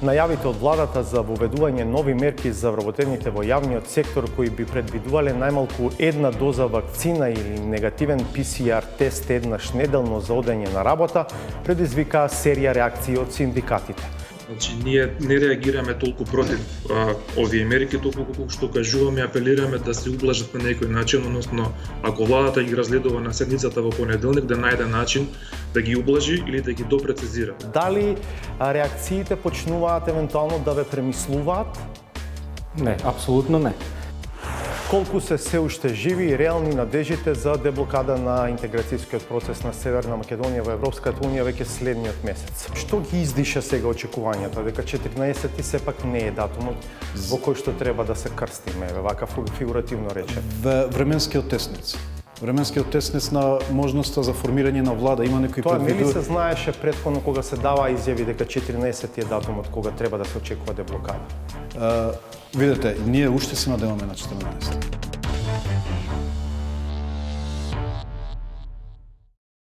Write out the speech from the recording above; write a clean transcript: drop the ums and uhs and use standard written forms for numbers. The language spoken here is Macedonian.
Најавите од владата за воведување нови мерки за вработените во јавниот сектор кои би предвидувале најмалку една доза вакцина или негативен PCR тест еднаш неделно за одење на работа предизвикаа серија реакции од синдикатите. Значи, ние не реагираме толку против овие мерки, толку колку што кажуваме, апелираме да се ублажат на некој начин, односно, ако владата ги разгледува на седницата во понеделник, да најде начин да ги ублажи или да ги допрецизира. Дали реакциите почнуваат евентуално да ве премислуваат? Не, апсолутно не. Колку се уште живи и реални надежите за деблокада на интеграцијскиот процес на Северна Македонија во Европската унија веќе следниот месец? Што ги издиша сега очекувањата, дека 14 сепак не е датумот во кој што треба да се крстиме, вака фигуративно рече? Временскиот тесниц. Временскиот тесниц на можноста за формирање на влада, има некои Тоа нели се знаеше претходно кога се дава изјави дека 14 е датумот кога треба да се очекува деблокада? Видете, ние уште се надеваме на 14.